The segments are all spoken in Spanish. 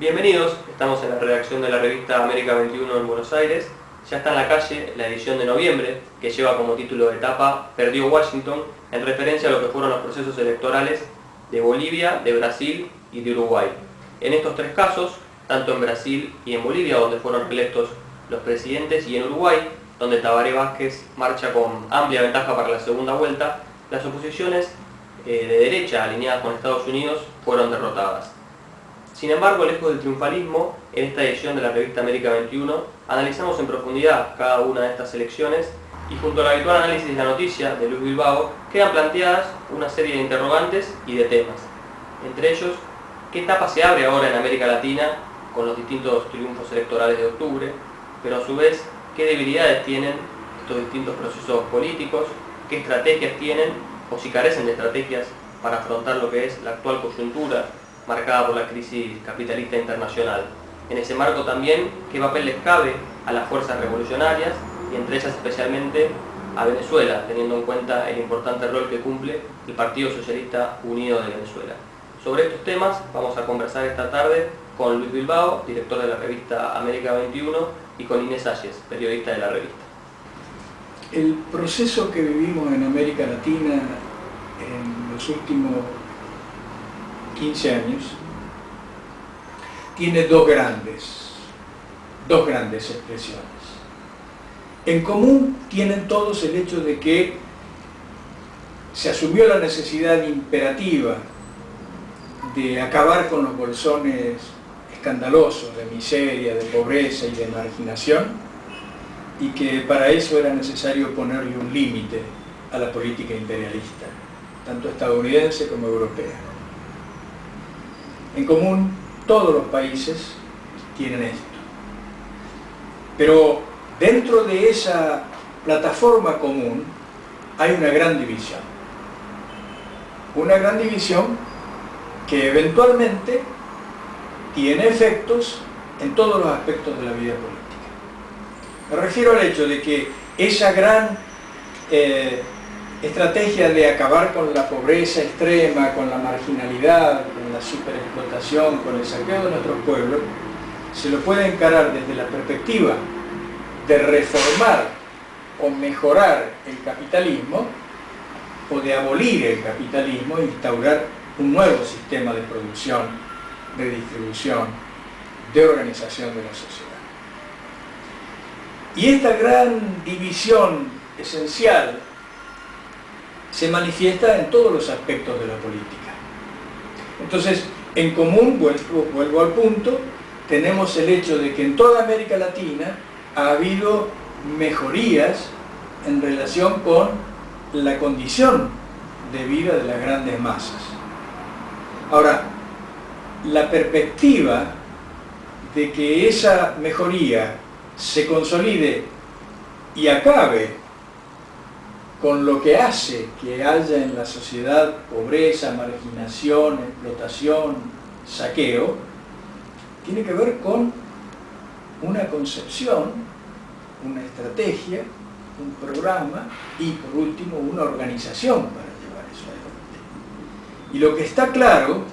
Bienvenidos, estamos en la redacción de la revista América 21 en Buenos Aires. Ya está en la calle la edición de noviembre, que lleva como título de tapa "Perdió Washington", en referencia a lo que fueron los procesos electorales de Bolivia, de Brasil y de Uruguay. En estos tres casos, tanto en Brasil y en Bolivia, donde fueron reelectos los presidentes, y en Uruguay, donde Tabaré Vázquez marcha con amplia ventaja para la segunda vuelta, las oposiciones de derecha alineadas con Estados Unidos fueron derrotadas. Sin embargo, lejos del triunfalismo, en esta edición de la revista América 21 analizamos en profundidad cada una de estas elecciones y junto al habitual análisis de la noticia de Luis Bilbao quedan planteadas una serie de interrogantes y de temas. Entre ellos, ¿qué etapa se abre ahora en América Latina con los distintos triunfos electorales de octubre? Pero a su vez, ¿qué debilidades tienen estos distintos procesos políticos? ¿Qué estrategias tienen o si carecen de estrategias para afrontar lo que es la actual coyuntura marcada por la crisis capitalista internacional? En ese marco también, ¿qué papel les cabe a las fuerzas revolucionarias y entre ellas especialmente a Venezuela, teniendo en cuenta el importante rol que cumple el Partido Socialista Unido de Venezuela? Sobre estos temas vamos a conversar esta tarde con Luis Bilbao, director de la revista América 21, y con Inés Salles, periodista de la revista. El proceso que vivimos en América Latina en los últimos 15 años tiene dos grandes expresiones. En común tienen todos el hecho de que se asumió la necesidad imperativa de acabar con los bolsones escandalosos de miseria, de pobreza y de marginación, y que para eso era necesario ponerle un límite a la política imperialista, tanto estadounidense como europea. En común, todos los países tienen esto. Pero dentro de esa plataforma común hay una gran división. Una gran división que eventualmente tiene efectos en todos los aspectos de la vida política. Me refiero al hecho de que esa gran estrategia de acabar con la pobreza extrema, con la marginalidad, con la superexplotación, con el saqueo de nuestros pueblos, se lo puede encarar desde la perspectiva de reformar o mejorar el capitalismo, o de abolir el capitalismo e instaurar un nuevo sistema de producción, de distribución, de organización de la sociedad. Y esta gran división esencial se manifiesta en todos los aspectos de la política. Entonces, en común, vuelvo al punto, tenemos el hecho de que en toda América Latina ha habido mejorías en relación con la condición de vida de las grandes masas. Ahora, la perspectiva de que esa mejoría se consolide y acabe con lo que hace que haya en la sociedad pobreza, marginación, explotación, saqueo, tiene que ver con una concepción, una estrategia, un programa y, por último, una organización para llevar eso adelante. Y lo que está claro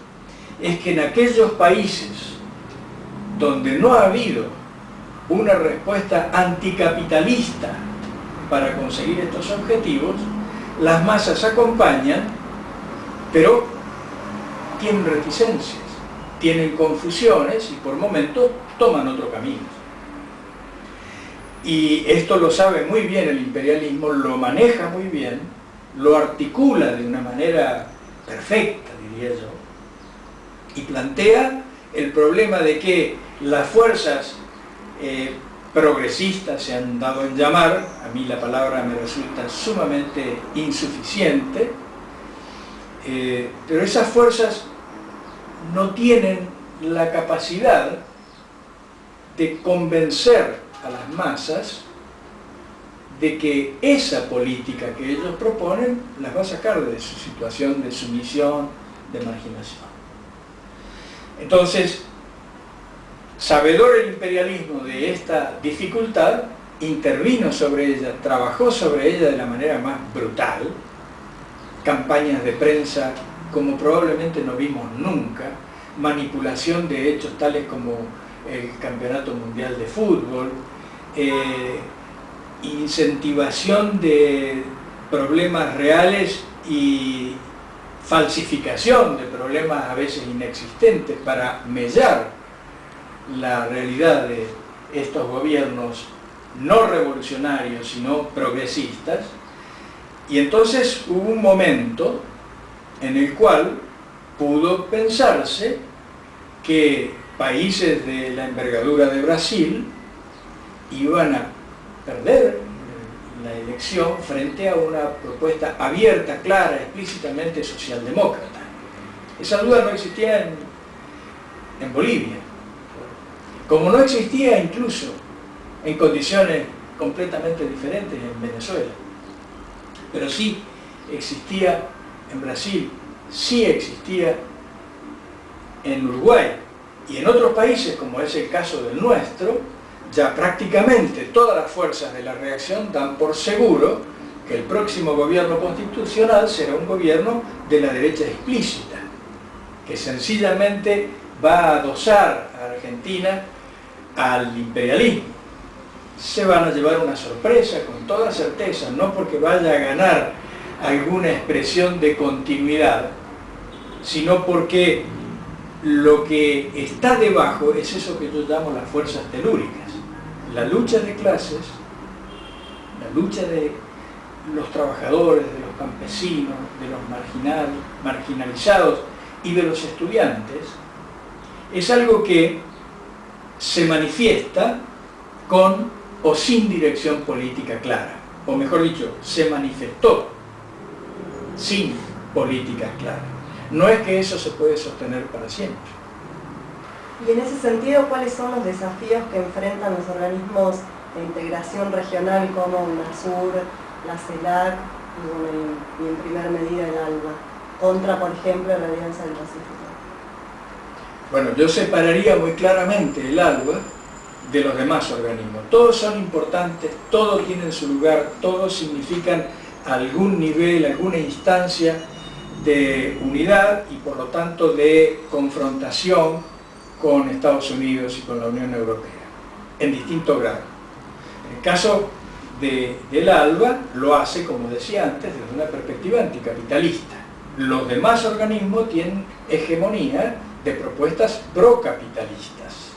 es que en aquellos países donde no ha habido una respuesta anticapitalista para conseguir estos objetivos, las masas acompañan, pero tienen reticencias, tienen confusiones y por momentos toman otro camino. Y esto lo sabe muy bien el imperialismo, lo maneja muy bien, lo articula de una manera perfecta, diría yo, y plantea el problema de que las fuerzas progresistas se han dado en llamar, a mí la palabra me resulta sumamente insuficiente, pero esas fuerzas no tienen la capacidad de convencer a las masas de que esa política que ellos proponen las va a sacar de su situación de sumisión, de marginación. Entonces, sabedor el imperialismo de esta dificultad, intervino sobre ella, trabajó sobre ella de la manera más brutal, campañas de prensa como probablemente no vimos nunca, manipulación de hechos tales como el Campeonato Mundial de Fútbol, incentivación de problemas reales y falsificación de problemas a veces inexistentes para mellar la realidad de estos gobiernos no revolucionarios sino progresistas. Y entonces hubo un momento en el cual pudo pensarse que países de la envergadura de Brasil iban a perder la elección frente a una propuesta abierta, clara, explícitamente socialdemócrata. Esa duda no existía en Bolivia, como no existía incluso en condiciones completamente diferentes en Venezuela. Pero sí existía en Brasil, sí existía en Uruguay y en otros países, como es el caso del nuestro, ya prácticamente todas las fuerzas de la reacción dan por seguro que el próximo gobierno constitucional será un gobierno de la derecha explícita, que sencillamente va a adosar a Argentina al imperialismo. Se van a llevar una sorpresa con toda certeza, no porque vaya a ganar alguna expresión de continuidad, sino porque lo que está debajo es eso que yo llamo las fuerzas telúricas. La lucha de clases, la lucha de los trabajadores, de los campesinos, de los marginalizados y de los estudiantes, es algo que se manifiesta con o sin dirección política clara, o mejor dicho, se manifestó sin políticas claras. No es que eso se puede sostener para siempre. Y en ese sentido, ¿cuáles son los desafíos que enfrentan los organismos de integración regional como UNASUR, la CELAC y en primera medida el ALBA, contra, por ejemplo, la Alianza del Pacífico? Bueno, yo separaría muy claramente el ALBA de los demás organismos. Todos son importantes, todos tienen su lugar, todos significan algún nivel, alguna instancia de unidad y por lo tanto de confrontación con Estados Unidos y con la Unión Europea, en distinto grado. En el caso del ALBA lo hace, como decía antes, desde una perspectiva anticapitalista. Los demás organismos tienen hegemonía de propuestas procapitalistas.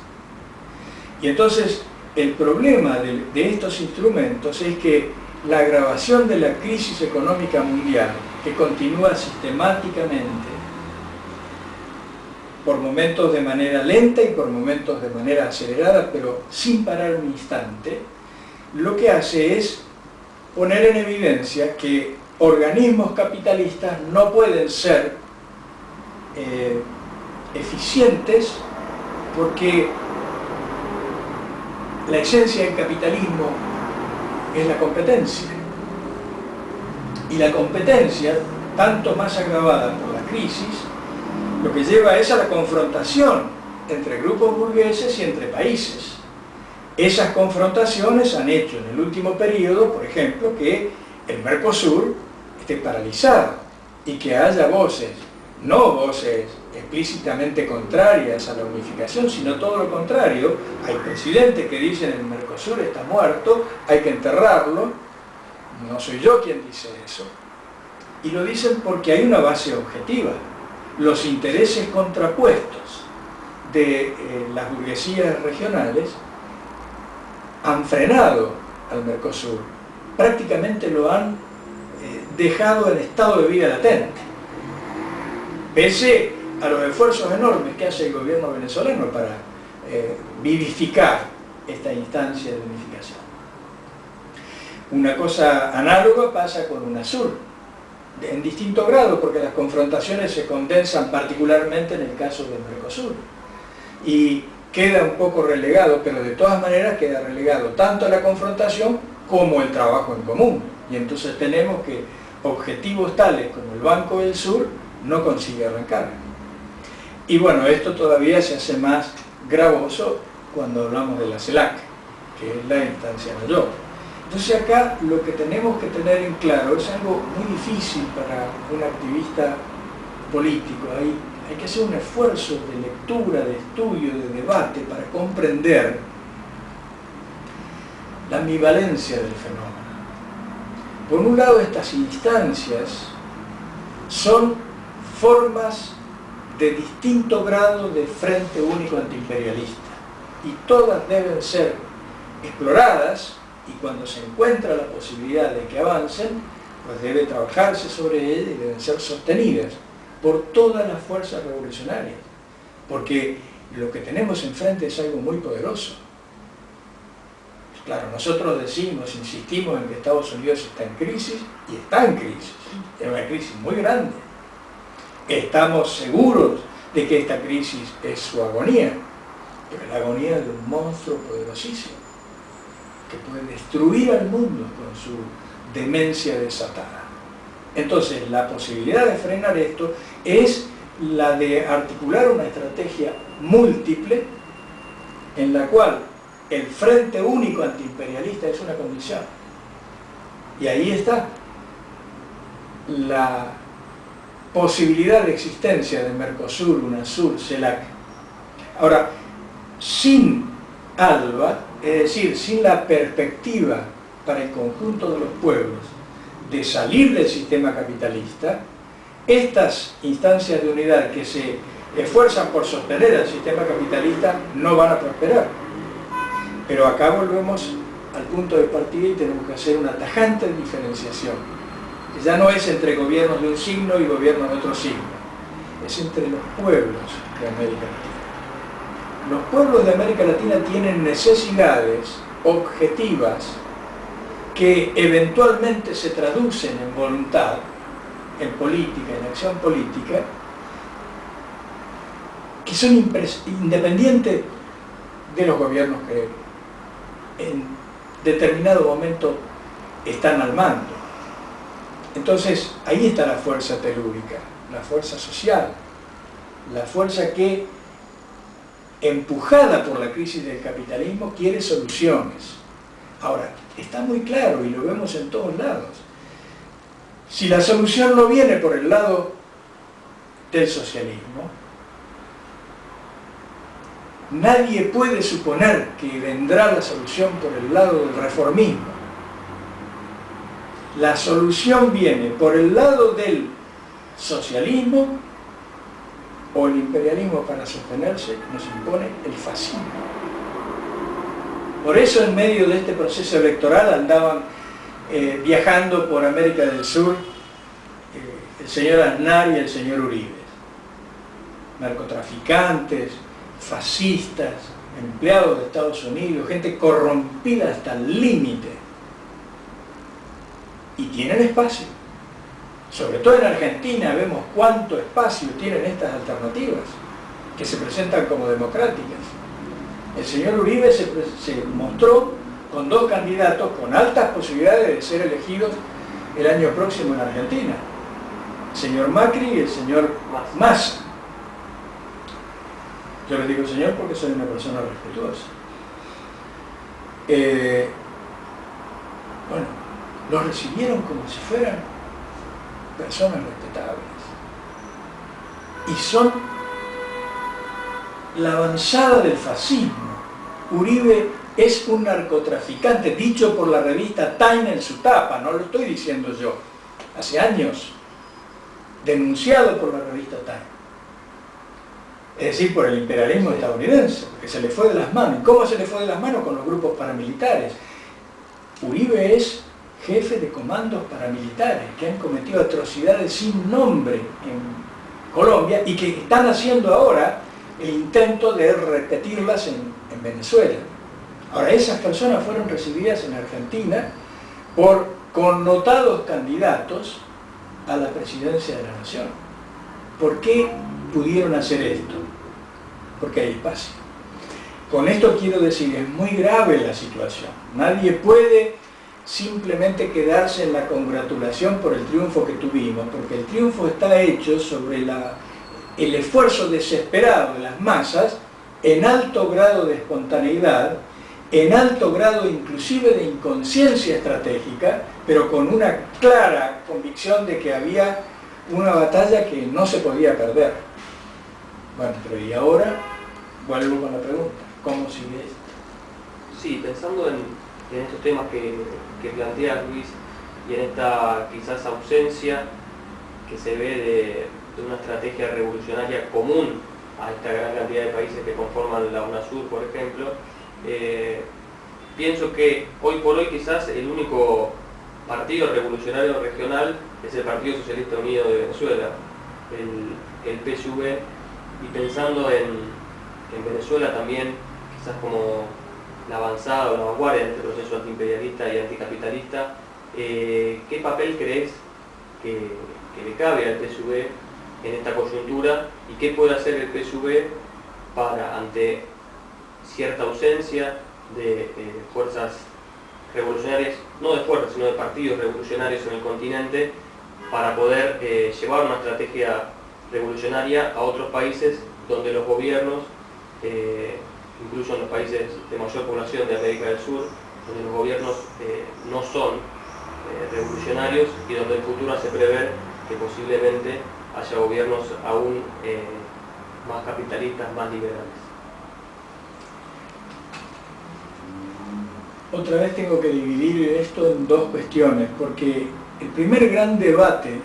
Y entonces el problema de estos instrumentos es que la agravación de la crisis económica mundial, que continúa sistemáticamente, por momentos de manera lenta y por momentos de manera acelerada, pero sin parar un instante, lo que hace es poner en evidencia que organismos capitalistas no pueden ser eficientes porque la esencia del capitalismo es la competencia. Y la competencia, tanto más agravada por la crisis, lo que lleva es a la confrontación entre grupos burgueses y entre países. Esas confrontaciones han hecho en el último periodo, por ejemplo, que el Mercosur esté paralizado y que haya voces, no voces explícitamente contrarias a la unificación, sino todo lo contrario. Hay presidentes que dicen el Mercosur está muerto, hay que enterrarlo. No soy yo quien dice eso. Y lo dicen porque hay una base objetiva. Los intereses contrapuestos de las burguesías regionales han frenado al Mercosur, prácticamente lo han dejado en estado de vida latente, pese a los esfuerzos enormes que hace el gobierno venezolano para vivificar esta instancia de unificación. Una cosa análoga pasa con UNASUR, en distinto grado, porque las confrontaciones se condensan particularmente en el caso del Mercosur. Y queda un poco relegado, pero de todas maneras queda relegado tanto la confrontación como el trabajo en común. Y entonces tenemos que objetivos tales como el Banco del Sur no consigue arrancar. Y bueno, esto todavía se hace más gravoso cuando hablamos de la CELAC, que es la instancia mayor. Entonces acá lo que tenemos que tener en claro es algo muy difícil para un activista político. Hay hay que hacer un esfuerzo de lectura, de estudio, de debate para comprender la ambivalencia del fenómeno. Por un lado, estas instancias son formas de distinto grado de frente único antiimperialista y todas deben ser exploradas, y cuando se encuentra la posibilidad de que avancen, pues debe trabajarse sobre ellas y deben ser sostenidas por todas las fuerzas revolucionarias, porque lo que tenemos enfrente es algo muy poderoso. Claro, nosotros decimos, insistimos en que Estados Unidos está en crisis, y está en crisis, es una crisis muy grande. Estamos seguros de que esta crisis es su agonía, pero es la agonía de un monstruo poderosísimo, que puede destruir al mundo con su demencia desatada. Entonces, la posibilidad de frenar esto es la de articular una estrategia múltiple en la cual el frente único antiimperialista es una condición. Y ahí está la posibilidad de existencia de Mercosur, UNASUR, CELAC. Ahora, sin ALBA, es decir, sin la perspectiva para el conjunto de los pueblos de salir del sistema capitalista, estas instancias de unidad que se esfuerzan por sostener al sistema capitalista no van a prosperar. Pero acá volvemos al punto de partida y tenemos que hacer una tajante diferenciación. Que ya no es entre gobiernos de un signo y gobiernos de otro signo, es entre los pueblos de América Latina. Los pueblos de América Latina tienen necesidades objetivas que eventualmente se traducen en voluntad, en política, en acción política, que son independientes de los gobiernos que en determinado momento están al mando. Entonces, ahí está la fuerza telúrica, la fuerza social, la fuerza que, empujada por la crisis del capitalismo, quiere soluciones. Ahora, está muy claro y lo vemos en todos lados. Si la solución no viene por el lado del socialismo, nadie puede suponer que vendrá la solución por el lado del reformismo. La solución viene por el lado del socialismo, o el imperialismo para sostenerse nos impone el fascismo. Por eso en medio de este proceso electoral andaban viajando por América del Sur el señor Aznar y el señor Uribe. Narcotraficantes, fascistas, empleados de Estados Unidos, gente corrompida hasta el límite. Y tienen espacio. Sobre todo en Argentina vemos cuánto espacio tienen estas alternativas, que se presentan como democráticas. El señor Uribe se mostró con dos candidatos con altas posibilidades de ser elegidos el año próximo en Argentina. El señor Macri y el señor Massa. Yo les digo señor porque soy una persona respetuosa. Bueno, los recibieron como si fueran personas respetables. Y son la avanzada del fascismo. Uribe es un narcotraficante, dicho por la revista Time en su tapa, no lo estoy diciendo yo, hace años, denunciado por la revista Time. Es decir, por el imperialismo estadounidense, porque se le fue de las manos. ¿Y cómo se le fue de las manos? Con los grupos paramilitares. Uribe es jefe de comandos paramilitares que han cometido atrocidades sin nombre en Colombia y que están haciendo ahora el intento de repetirlas en Venezuela. Ahora, esas personas fueron recibidas en Argentina por connotados candidatos a la presidencia de la nación. ¿Por qué pudieron hacer esto? Porque hay espacio. Con esto quiero decir, es muy grave la situación. Nadie puede simplemente quedarse en la congratulación por el triunfo que tuvimos, porque el triunfo está hecho sobre el esfuerzo desesperado de las masas, en alto grado de espontaneidad, en alto grado inclusive de inconsciencia estratégica, pero con una clara convicción de que había una batalla que no se podía perder. Bueno, pero y ahora vuelvo con la pregunta, ¿cómo sigue esto? Sí, pensando en estos temas que plantea Luis y en esta quizás ausencia que se ve de una estrategia revolucionaria común a esta gran cantidad de países que conforman la UNASUR, por ejemplo, pienso que hoy por hoy quizás el único partido revolucionario regional es el Partido Socialista Unido de Venezuela, el PSUV, y pensando en Venezuela también, quizás como la avanzada o la vanguardia en este proceso antiimperialista y anticapitalista, ¿qué papel crees que le cabe al PSUV en esta coyuntura y qué puede hacer el PSUV para, ante cierta ausencia de fuerzas revolucionarias, no de fuerzas, sino de partidos revolucionarios en el continente, para poder llevar una estrategia revolucionaria a otros países donde los gobiernos, incluso en los países de mayor población de América del Sur, donde los gobiernos no son revolucionarios y donde el futuro hace prever que posiblemente haya gobiernos aún más capitalistas, más liberales? Otra vez tengo que dividir esto en dos cuestiones, porque el primer gran debate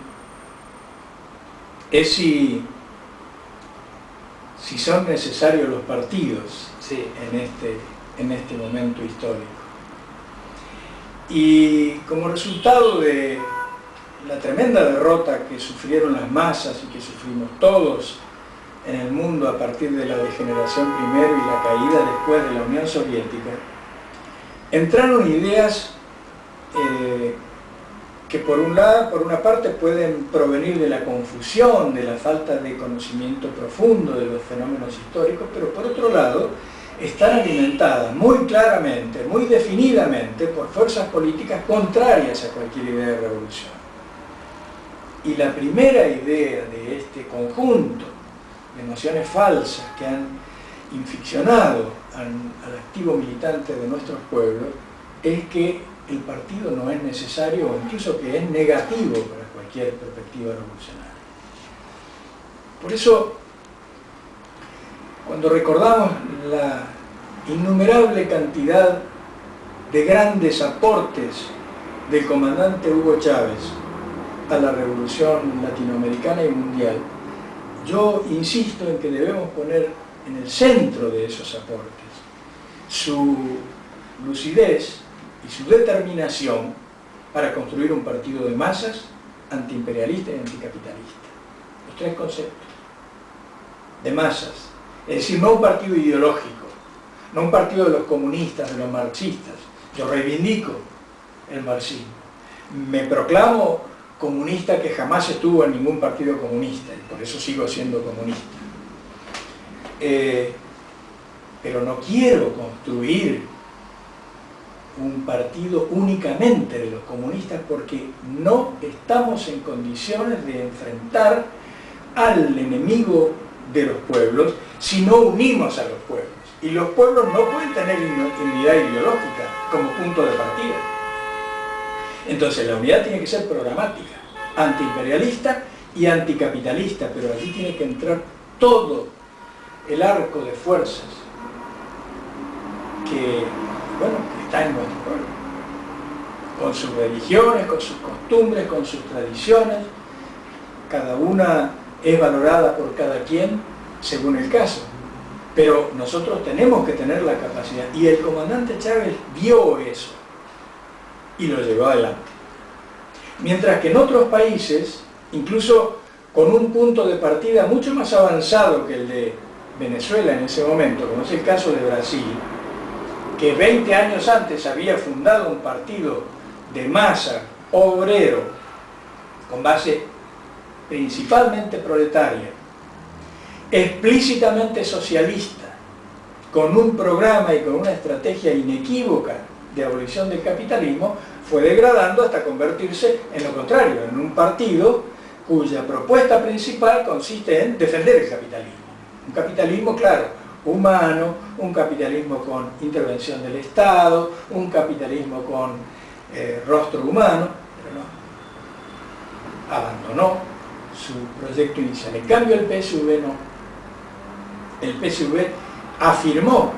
es si son necesarios los partidos, sí, en este momento histórico. Y como resultado de la tremenda derrota que sufrieron las masas y que sufrimos todos en el mundo a partir de la degeneración primero y la caída después de la Unión Soviética, entraron ideas que por una parte pueden provenir de la confusión, de la falta de conocimiento profundo de los fenómenos históricos, pero por otro lado están alimentadas muy claramente, muy definidamente por fuerzas políticas contrarias a cualquier idea de revolución. Y la primera idea de este conjunto de nociones falsas que han inficcionado al activo militante de nuestros pueblos es que el partido no es necesario o incluso que es negativo para cualquier perspectiva revolucionaria. Por eso, cuando recordamos la innumerable cantidad de grandes aportes del comandante Hugo Chávez a la revolución latinoamericana y mundial, yo insisto en que debemos poner en el centro de esos aportes su lucidez y su determinación para construir un partido de masas antiimperialista y anticapitalista. Los tres conceptos. De masas. Es decir, no un partido ideológico, no un partido de los comunistas, de los marxistas. Yo reivindico el marxismo. Me proclamo comunista que jamás estuvo en ningún partido comunista y por eso sigo siendo comunista. Pero no quiero construir un partido únicamente de los comunistas porque no estamos en condiciones de enfrentar al enemigo de los pueblos si no unimos a los pueblos. Y los pueblos no pueden tener unidad ideológica como punto de partida. Entonces la unidad tiene que ser programática, antiimperialista y anticapitalista, pero allí tiene que entrar todo el arco de fuerzas que está en nuestro pueblo, con sus religiones, con sus costumbres, con sus tradiciones. Cada una es valorada por cada quien según el caso, pero nosotros tenemos que tener la capacidad, y el comandante Chávez vio eso y lo llevó adelante. Mientras que en otros países, incluso con un punto de partida mucho más avanzado que el de Venezuela en ese momento, como es el caso de Brasil, que 20 años antes había fundado un partido de masa obrero con base principalmente proletaria, explícitamente socialista, con un programa y con una estrategia inequívoca de abolición del capitalismo, fue degradando hasta convertirse en lo contrario, en un partido cuya propuesta principal consiste en defender el capitalismo. Un capitalismo, claro, humano, un capitalismo con intervención del Estado, un capitalismo con rostro humano, pero no. Abandonó su proyecto inicial. En cambio el PSUV no. el PSV afirmó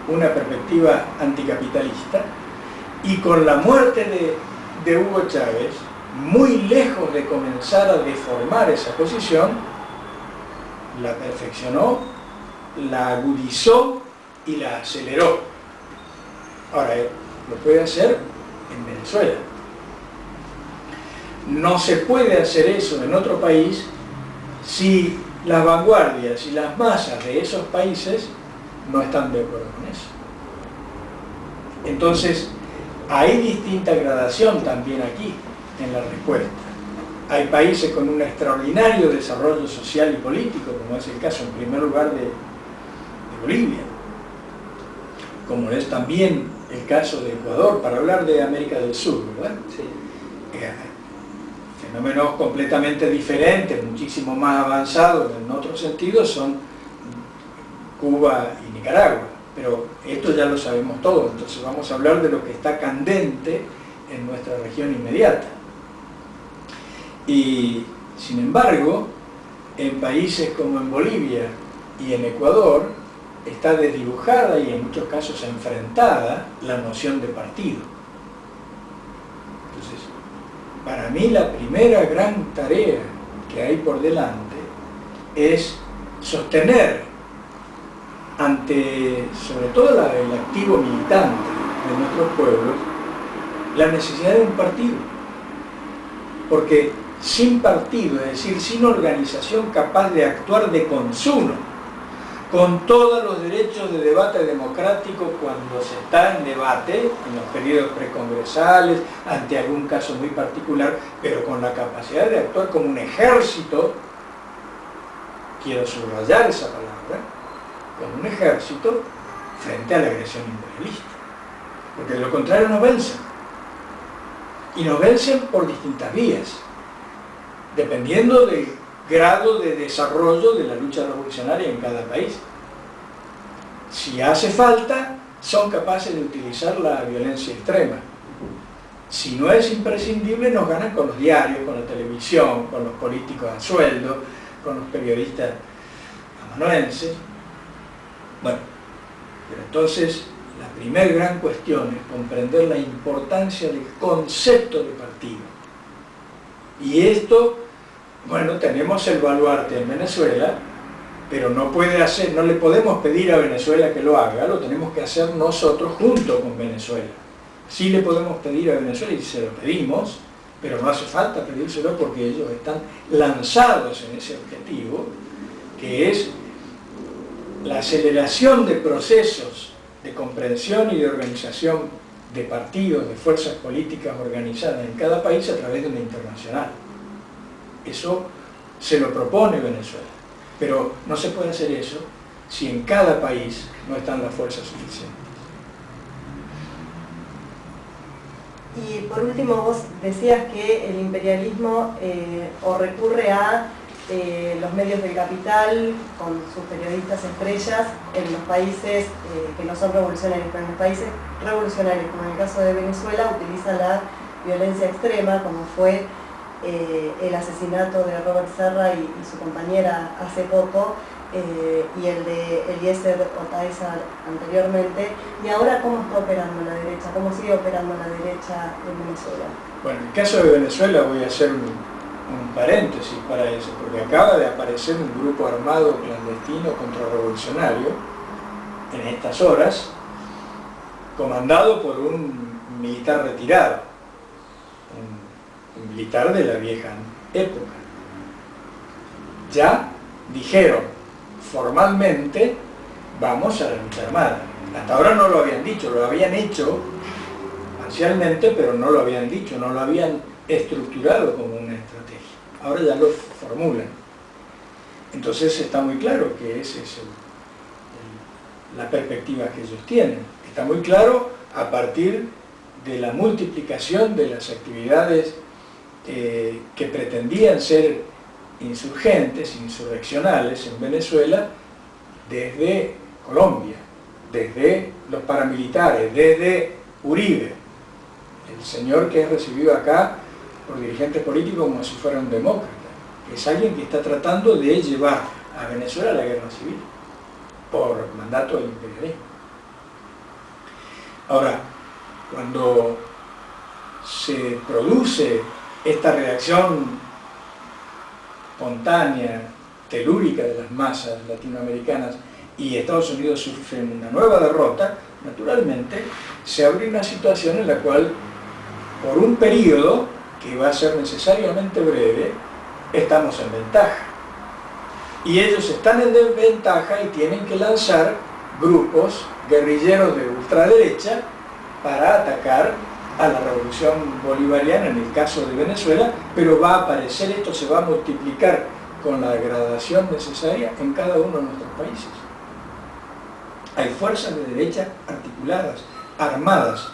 una perspectiva anticapitalista y con la muerte de Hugo Chávez, muy lejos de comenzar a deformar esa posición, la perfeccionó, la agudizó y la aceleró. Ahora, lo puede hacer en Venezuela. No se puede hacer eso en otro país si las vanguardias y las masas de esos países no están de acuerdo con eso. Entonces, hay distinta gradación también aquí en la respuesta. Hay países con un extraordinario desarrollo social y político, como es el caso en primer lugar de Bolivia, como es también el caso de Ecuador, para hablar de América del Sur, ¿verdad? Sí. Fenómenos completamente diferentes, muchísimo más avanzados en otros sentidos, son Cuba y Nicaragua. Pero esto ya lo sabemos todo, entonces vamos a hablar de lo que está candente en nuestra región inmediata. Y sin embargo, en países como en Bolivia y en Ecuador, está desdibujada y en muchos casos enfrentada la noción de partido. Entonces, para mí la primera gran tarea que hay por delante es sostener ante, sobre todo el activo militante de nuestros pueblos, la necesidad de un partido. Porque sin partido, es decir, sin organización capaz de actuar de consumo, con todos los derechos de debate democrático cuando se está en debate, en los periodos precongresales, ante algún caso muy particular, pero con la capacidad de actuar como un ejército, quiero subrayar esa palabra, como un ejército frente a la agresión imperialista. Porque de lo contrario nos vencen. Y nos vencen por distintas vías, dependiendo del grado de desarrollo de la lucha revolucionaria en cada país. Si hace falta, son capaces de utilizar la violencia extrema. Si no es imprescindible, nos ganan con los diarios, con la televisión, con los políticos a sueldo, con los periodistas amanuenses. Bueno, pero entonces la primera gran cuestión es comprender la importancia del concepto de partido. Y esto, bueno, tenemos el baluarte en Venezuela, pero no le podemos pedir a Venezuela que lo haga, lo tenemos que hacer nosotros junto con Venezuela. Sí le podemos pedir a Venezuela y se lo pedimos, pero no hace falta pedírselo porque ellos están lanzados en ese objetivo, que es la aceleración de procesos de comprensión y de organización de partidos, de fuerzas políticas organizadas en cada país a través de una internacional. Eso se lo propone Venezuela, pero no se puede hacer eso si en cada país no están las fuerzas suficientes. Y por último, vos decías que el imperialismo o recurre a los medios del capital con sus periodistas estrellas en los países que no son revolucionarios, pero en los países revolucionarios, como en el caso de Venezuela, utiliza la violencia extrema, como fue el asesinato de Robert Serra y su compañera hace poco, y el de Eliezer Otaiza anteriormente. Y ahora, ¿cómo está operando la derecha? ¿Cómo sigue operando la derecha en Venezuela? Bueno, en el caso de Venezuela voy a hacer un paréntesis para eso, porque acaba de aparecer un grupo armado clandestino contrarrevolucionario en estas horas, comandado por un militar retirado, un militar de la vieja época. Ya dijeron formalmente, vamos a la lucha armada. Hasta ahora no lo habían dicho, lo habían hecho parcialmente, pero no lo habían dicho, no lo habían estructurado como una estrategia. Ahora ya lo formulan. Entonces está muy claro que esa es la perspectiva que ellos tienen. Está muy claro a partir de la multiplicación de las actividades que pretendían ser insurgentes, insurreccionales en Venezuela desde Colombia, desde los paramilitares, desde Uribe, el señor que es recibido acá por dirigentes políticos como si fuera un demócrata, que es alguien que está tratando de llevar a Venezuela a la guerra civil. por mandato del imperialismo. Ahora, cuando se produce esta reacción espontánea, telúrica de las masas latinoamericanas y Estados Unidos sufren una nueva derrota, naturalmente se abre una situación en la cual, por un periodo que va a ser necesariamente breve, estamos en ventaja. Y ellos están en desventaja y tienen que lanzar grupos guerrilleros de ultraderecha para atacar a la revolución bolivariana en el caso de Venezuela, pero va a aparecer, esto se va a multiplicar con la gradación necesaria en cada uno de nuestros países. Hay fuerzas de derecha articuladas, armadas,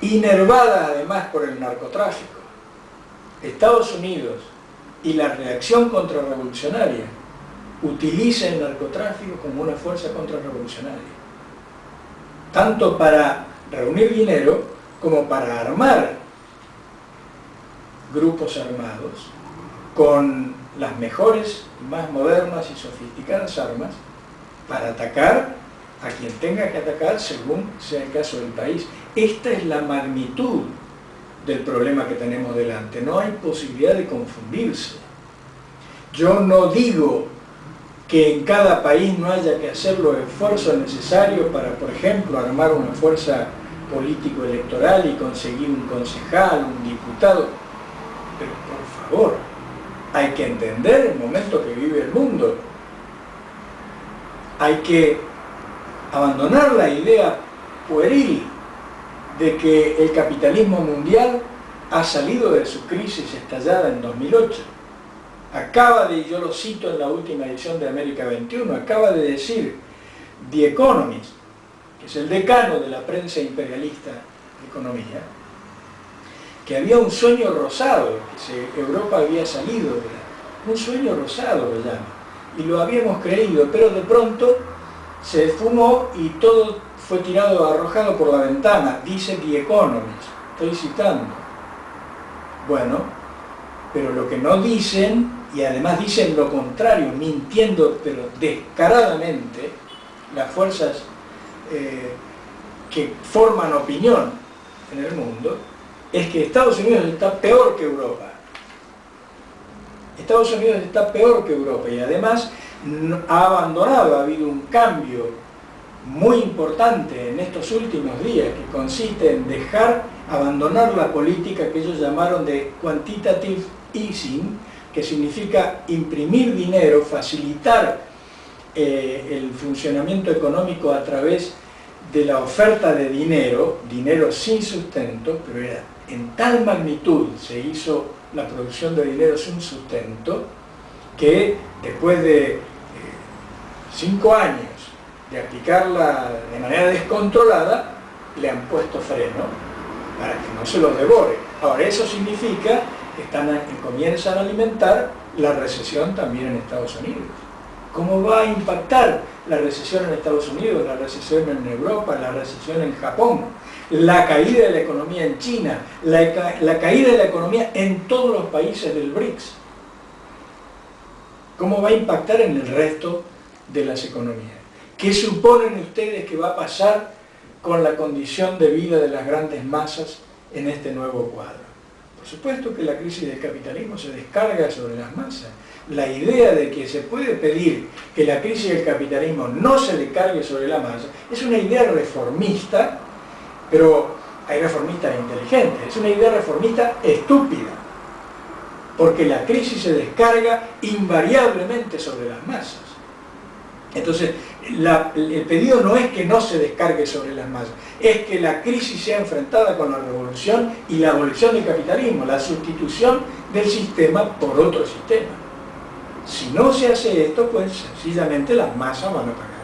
inervadas además por el narcotráfico. Estados Unidos y la reacción contrarrevolucionaria utiliza el narcotráfico como una fuerza contrarrevolucionaria, tanto para reunir dinero como para armar grupos armados con las mejores, más modernas y sofisticadas armas para atacar a quien tenga que atacar según sea el caso del país. Esta es la magnitud del problema que tenemos delante. No hay posibilidad de confundirse. Yo no digo que en cada país no haya que hacer los esfuerzos necesarios para, por ejemplo, armar una fuerza político-electoral y conseguir un concejal, un diputado. Pero por favor, hay que entender el momento que vive el mundo. Hay que abandonar la idea pueril de que el capitalismo mundial ha salido de su crisis estallada en 2008. Acaba de, yo lo cito en la última edición de América 21, acaba de decir The Economist, que es el decano de la prensa imperialista de economía, que había un sueño rosado, que Europa había salido de un sueño rosado, lo llama, y lo habíamos creído, pero de pronto se esfumó y todo fue tirado, arrojado por la ventana, dice The Economist, estoy citando. Bueno, pero lo que no dicen, y además dicen lo contrario, mintiendo pero descaradamente, las fuerzas que forman opinión en el mundo, es que Estados Unidos está peor que Europa. Estados Unidos está peor que Europa y además ha abandonado, ha habido un cambio muy importante en estos últimos días que consiste en abandonar la política que ellos llamaron de quantitative easing, que significa imprimir dinero, facilitar el funcionamiento económico a través de la oferta de dinero, dinero sin sustento, pero era en tal magnitud se hizo la producción de dinero sin sustento que después de 5 años de aplicarla de manera descontrolada, le han puesto freno para que no se los devore. Ahora, eso significa que comienzan a alimentar la recesión también en Estados Unidos. ¿Cómo va a impactar la recesión en Estados Unidos, la recesión en Europa, la recesión en Japón, la caída de la economía en China, la caída de la economía en todos los países del BRICS? ¿Cómo va a impactar en el resto de las economías? ¿Qué suponen ustedes que va a pasar con la condición de vida de las grandes masas en este nuevo cuadro? Por supuesto que la crisis del capitalismo se descarga sobre las masas. La idea de que se puede pedir que la crisis del capitalismo no se descargue sobre la masa es una idea reformista, pero hay reformistas inteligentes. Es una idea reformista estúpida, porque la crisis se descarga invariablemente sobre las masas. Entonces, el pedido no es que no se descargue sobre las masas, es que la crisis sea enfrentada con la revolución y la abolición del capitalismo, la sustitución del sistema por otro sistema. Si no se hace esto, pues sencillamente las masas van a pagar.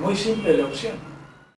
muy simple la opción.